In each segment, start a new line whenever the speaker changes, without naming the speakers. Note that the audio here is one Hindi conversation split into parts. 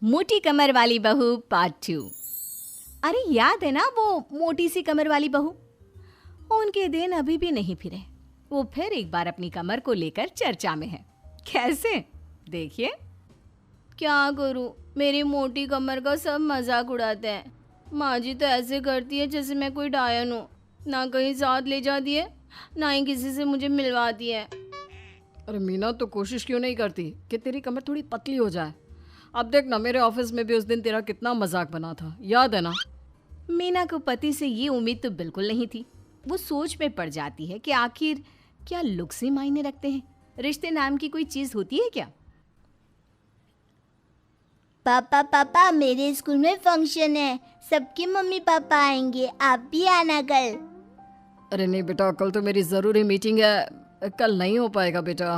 मोटी कमर वाली बहू पार्ट 2। अरे याद है ना वो मोटी सी कमर वाली बहू? उनके दिन अभी भी नहीं फिरे। वो फिर एक बार अपनी कमर को लेकर चर्चा में है। कैसे? देखिए। क्या करूं, मेरी मोटी कमर का सब मजाक उड़ाते हैं। माँ जी तो ऐसे करती है जैसे मैं कोई डायन हूँ। ना कहीं साथ ले जाती है, ना ही किसी से मुझे मिलवाती है।
अरे मीना, तो कोशिश क्यों नहीं करती कि तेरी कमर थोड़ी पतली हो जाए? अब देख ना, मेरे ऑफिस में भी उस दिन तेरा कितना मजाक बना था, याद है ना?
मीना को पति से ये उम्मीद तो बिल्कुल नहीं थी। वो सोच में पड़ जाती है कि आखिर क्या लुक्स ही मायने रखते हैं? रिश्ते नाम की कोई चीज होती है क्या?
पापा पापा, मेरे स्कूल में फंक्शन है, सबके मम्मी पापा आएंगे, आप भी आना कल।
अरे नहीं बेटा, कल तो मेरी ज़रूरी मीटिंग है, कल नहीं हो पाएगा बेटा।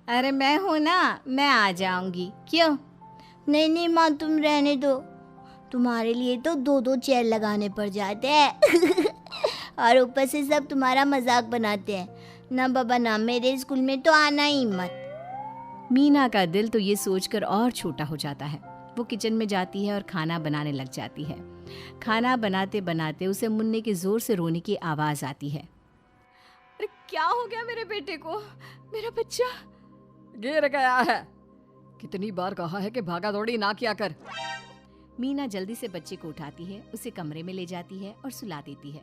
अरे मैं हूं ना, मैं आ जाऊंगी। क्यों?
नहीं नहीं माँ, तुम रहने दो। तुम्हारे लिए तो 2-2 चेयर लगाने पड़ जाते हैं और ऊपर से सब तुम्हारा मजाक बनाते हैं। ना बाबा ना, मेरे स्कूल में तो आना ही मत।
मीना का दिल तो ये सोचकर और छोटा हो जाता है। वो किचन में जाती है और खाना बनाने लग जाती है। खाना बनाते बनाते उसे मुन्ने के जोर से रोने की आवाज आती है। अरे क्या हो गया मेरे बेटे को? मेरा बच्चा
गिर गया है। कितनी बार कहा है कि भागा दौड़ी ना किया कर।
मीना जल्दी से बच्चे को उठाती है, उसे कमरे में ले जाती है और सुला देती है।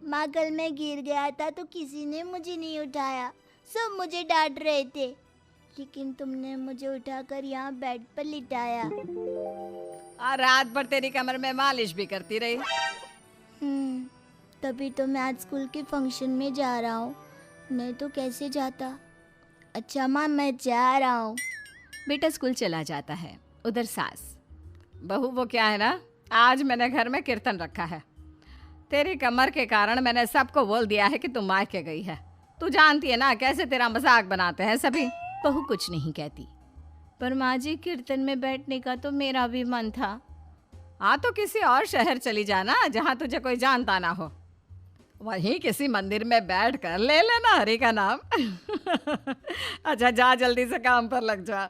माँ, कल मैं गिर गया था तो किसी ने मुझे नहीं उठाया, सब मुझे डांट रहे थे, लेकिन तुमने मुझे उठाकर यहाँ बेड पर लिटाया।
और रात भर तेरी कमर में मालिश भी करती रही।
तभी तो मैं आज स्कूल के फंक्शन में जा रहा हूँ, नहीं तो कैसे जाता। अच्छा माँ, मैं जा रहा हूँ।
बेटा स्कूल चला जाता है। उधर सास,
बहू वो क्या है ना, आज मैंने घर में कीर्तन रखा है। तेरी कमर के कारण मैंने सबको बोल दिया है कि तू मायके गई है। तू जानती है ना कैसे तेरा मजाक बनाते हैं सभी।
बहू कुछ नहीं कहती। पर माँ जी, कीर्तन में बैठने का तो मेरा भी मन था।
हाँ तो किसी और शहर चली जाना जहाँ तुझे कोई जानता ना हो। वहीं किसी मंदिर में बैठ कर ले लेना हरि का नाम अच्छा जा, जल्दी से काम पर लग जा।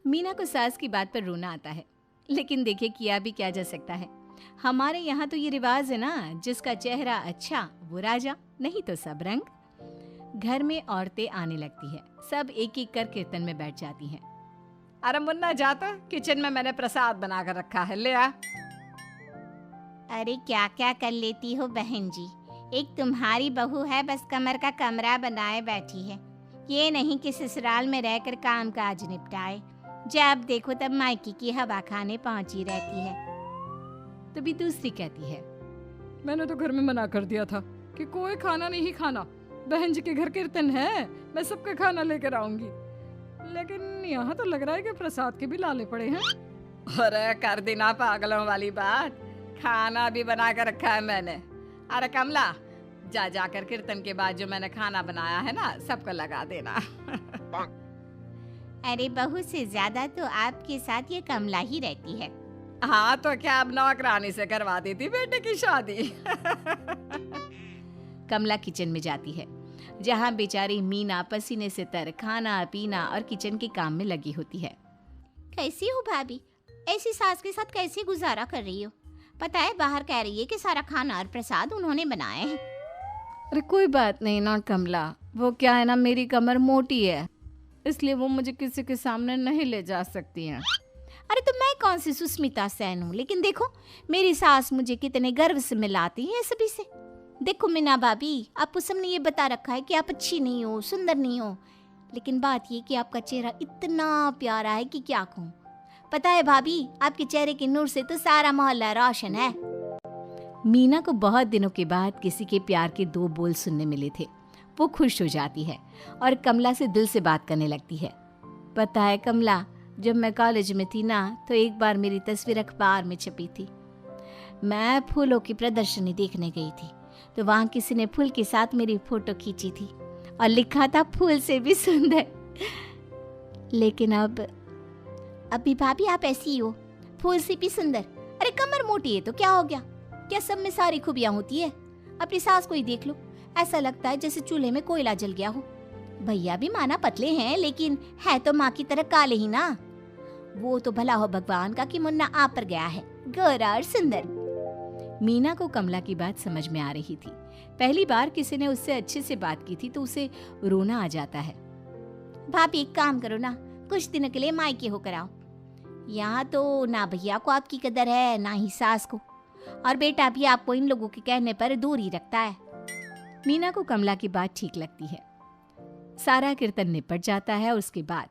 मीना को सास की बात पर रोना आता है, लेकिन देखिए किया भी क्या जा सकता है। हमारे यहाँ तो ये रिवाज है ना, जिसका चेहरा अच्छा वो राजा, नहीं तो सब रंग। घर में औरतें आने लगती है, सब एक एक कर कीर्तन में बैठ जाती हैं।
अरे मुन्ना जा, तो किचन में मैंने प्रसाद बना कर रखा है, ले आ।
अरे क्या क्या कर लेती हो बहन जी, एक तुम्हारी बहू है बस कमर का कमरा बनाए बैठी है। ये नहीं कि ससुराल में रहकर काम काज निपटाए, जब देखो तब मायके की हवा खाने पहुंची रहती है।
तभी दूसरी कहती है,
मैंने तो घर में मना कर दिया था कि कोई खाना नहीं खाना, बहन जी के घर कीर्तन है, मैं सबका खाना लेकर आऊंगी। लेकिन यहाँ तो लग रहा है कि प्रसाद के भी लाले पड़े हैं। अरे कर देना पागलों वाली बात, खाना भी बना कर रखा है मैंने। अरे कमला, जा जाकर कीर्तन के बाद जो मैंने खाना बनाया है ना, सबको लगा देना
अरे बहू से ज्यादा तो आपके साथ ये कमला ही रहती है।
हाँ तो क्या, अब नौकरानी से करवा देती बेटे की शादी
कमला किचन में जाती है, जहाँ बेचारी मीना पसीने से तर खाना पीना और किचन के काम में लगी होती है।
कैसी हो भाभी, ऐसी सास के साथ कैसे गुजारा कर रही हो? पता है बाहर कह रही है कि सारा खाना और प्रसाद उन्होंने बनाए हैं।
अरे कोई बात नहीं ना कमला, वो क्या है ना, मेरी कमर मोटी है, इसलिए वो मुझे किसी के सामने नहीं ले जा सकती हैं।
अरे तो मैं कौन सी सुस्मिता सेन हूँ, लेकिन देखो मेरी सास मुझे कितने गर्व से मिलाती है सभी से। देखो मीना भाभी, आपको सबने ये बता रखा है कि आप अच्छी नहीं हो, सुंदर नहीं हो, लेकिन बात ये कि आपका चेहरा इतना प्यारा है कि क्या कहूँ। पता है भाभी, आपके चेहरे के नूर से तो सारा मोहल्ला रोशन है।
मीना को बहुत दिनों के बाद किसी के प्यार के 2 बोल सुनने मिले थे। वो खुश हो जाती है और कमला से दिल से बात करने लगती है। पता है कमला, जब मैं कॉलेज में थी ना, तो एक बार मेरी तस्वीर अखबार में छपी थी। मैं फूलों की प्रदर्शनी देखने गई थी, तो वहाँ किसी ने फूल के साथ मेरी फोटो खींची थी और लिखा था फूल से भी सुंदर। लेकिन
अभी भाभी आप ऐसी हो, फूल से भी सुंदर। अरे कमर मोटी है तो क्या हो गया, क्या सब में सारी खूबियां होती है? अपनी सास को ही देख लो, ऐसा लगता है जैसे चूल्हे में कोयला जल गया हो। भैया भी माना पतले हैं, लेकिन है तो माँ की तरह काले ही ना। वो तो भला हो भगवान का कि मुन्ना आप पर गया है, गोरा और सुंदर।
मीना को कमला की बात समझ में आ रही थी। पहली बार किसी ने उससे अच्छे से बात की थी तो उसे रोना आ जाता है।
भाभी एक काम करो ना, कुछ दिनों के लिए मायके होकर आओ। यहाँ तो ना भैया को आपकी कदर है ना ही सास को, और बेटा भी आपको इन लोगों के कहने पर दूर ही रखता है।
मीना को कमला की बात ठीक लगती है। सारा कीर्तन निपट जाता है और उसके बाद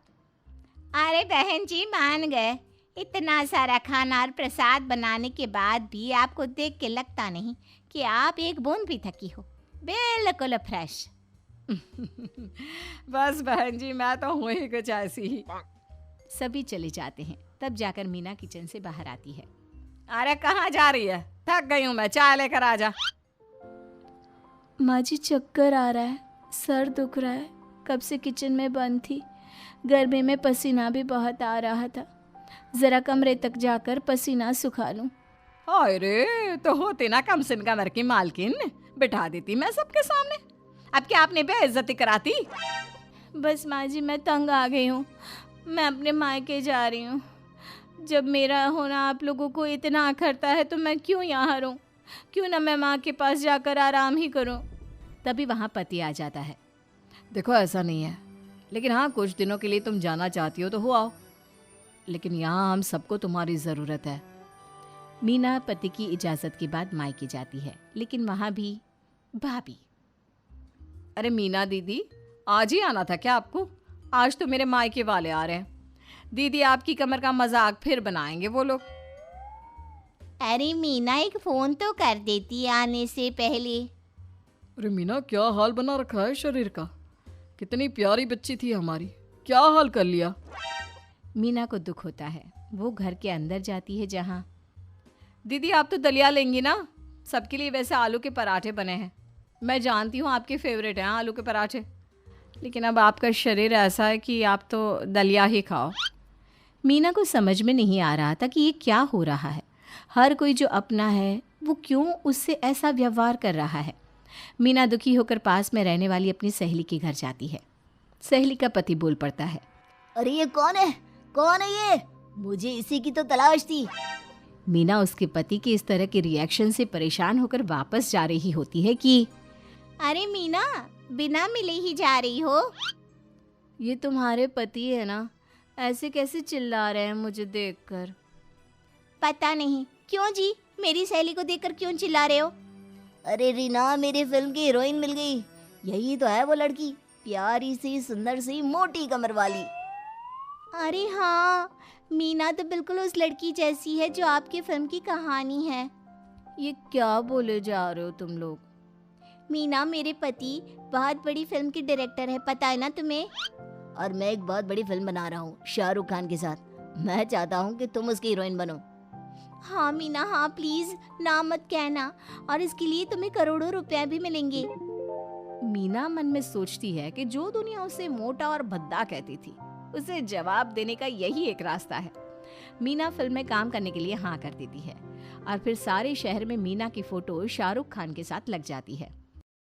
अरे बहन जी मान गए, इतना सारा खाना और प्रसाद बनाने के बाद भी आपको देख के लगता नहीं कि आप एक बूंद भी थकी हो, बिल्कुल फ्रेश।
बस बहन जी मैं तो हूँ ही कुछ ऐसी ही।
सभी चले जाते हैं। तब जाकर मीना किचन से बाहर आती है।
अरे कहाँ जा रही है? थक गई हूँ मैं, चाय लेकर आ जा।
माँ जी चक्कर आ रहा है, सर दुख रहा है, कब से किचन में बंद थी, गर्मी में पसीना भी बहुत आ रहा था, जरा कमरे तक जाकर पसीना सुखा लूं।
अरे तो होती ना कम सिन कमर की मालकिन, बिठा देती मैं सबके सामने। अब क्या आपने बेइज्जती कराती?
बस माँ जी मैं तंग आ गई हूँ, मैं अपने मायके जा रही हूँ। जब मेरा होना आप लोगों को इतना अखरता है तो मैं क्यों यहाँ रहूँ, क्यों ना मैं माँ के पास जाकर आराम ही करूँ। तभी वहाँ पति आ जाता है।
देखो ऐसा नहीं है, लेकिन हाँ कुछ दिनों के लिए तुम जाना चाहती हो तो हो आओ, लेकिन यहाँ हम सबको तुम्हारी ज़रूरत है।
मीना पति की इजाज़त के बाद मायके जाती है, लेकिन वहाँ भी भाभी।
अरे मीना दीदी, आज ही आना था क्या आपको? आज तो मेरे मायके वाले आ रहे हैं। दीदी आपकी कमर का मजाक फिर बनाएंगे वो लोग।
अरे मीना एक फोन तो कर देती आने से पहले।
अरे मीना क्या हाल बना रखा है शरीर का, कितनी प्यारी बच्ची थी हमारी, क्या हाल कर लिया।
मीना को दुख होता है। वो घर के अंदर जाती है जहाँ
दीदी आप तो दलिया लेंगी ना? सबके लिए वैसे आलू के पराठे बने हैं, मैं जानती हूँ आपके फेवरेट हैं आलू के पराठे, लेकिन अब आपका शरीर ऐसा है कि आप तो दलिया ही खाओ।
मीना को समझ में नहीं आ रहा था कि ये क्या हो रहा है। हर कोई जो अपना है वो क्यों उससे ऐसा व्यवहार कर रहा है। मीना दुखी होकर पास में रहने वाली अपनी सहेली के घर जाती है। सहेली का पति बोल पड़ता है,
अरे ये कौन है, कौन है ये? मुझे इसी की तो तलाश थी।
मीना उसके पति के इस तरह के रिएक्शन से परेशान होकर वापस जा रही होती है कि
अरे मीना बिना मिले ही जा रही हो?
ये तुम्हारे पति है ना, ऐसे कैसे चिल्ला रहे हैं मुझे देखकर।
पता नहीं क्यों जी, मेरी सहेली को देखकर क्यों चिल्ला रहे हो? अरे रीना मेरी फिल्म की हीरोइन मिल गई, यही तो है वो लड़की, प्यारी सी सुंदर सी मोटी कमर वाली। अरे हाँ, मीना तो बिल्कुल उस लड़की जैसी है जो आपकी फिल्म की कहानी है।
ये क्या बोले जा रहे हो तुम लोग?
मीना मेरे पति बहुत बड़ी फिल्म की डायरेक्टर है, पता है ना तुम्हें? और मैं एक बहुत बड़ी फिल्म बना रहा हूँ शाहरुख खान के साथ। मैं चाहता हूँ कि तुम उसकी हीरोइन बनो। हाँ मीना हाँ, प्लीज ना मत कहना, और इसके लिए तुम्हें करोड़ों रुपए भी मिलेंगे।
मीना मन में सोचती है कि जो दुनिया उसे मोटा और भद्दा कहती थी, उसे जवाब देने का यही एक रास्ता है। मीना फिल्म में काम करने के लिए हाँ कर देती है और फिर सारे शहर में मीना की फोटो शाहरुख खान के साथ लग जाती है।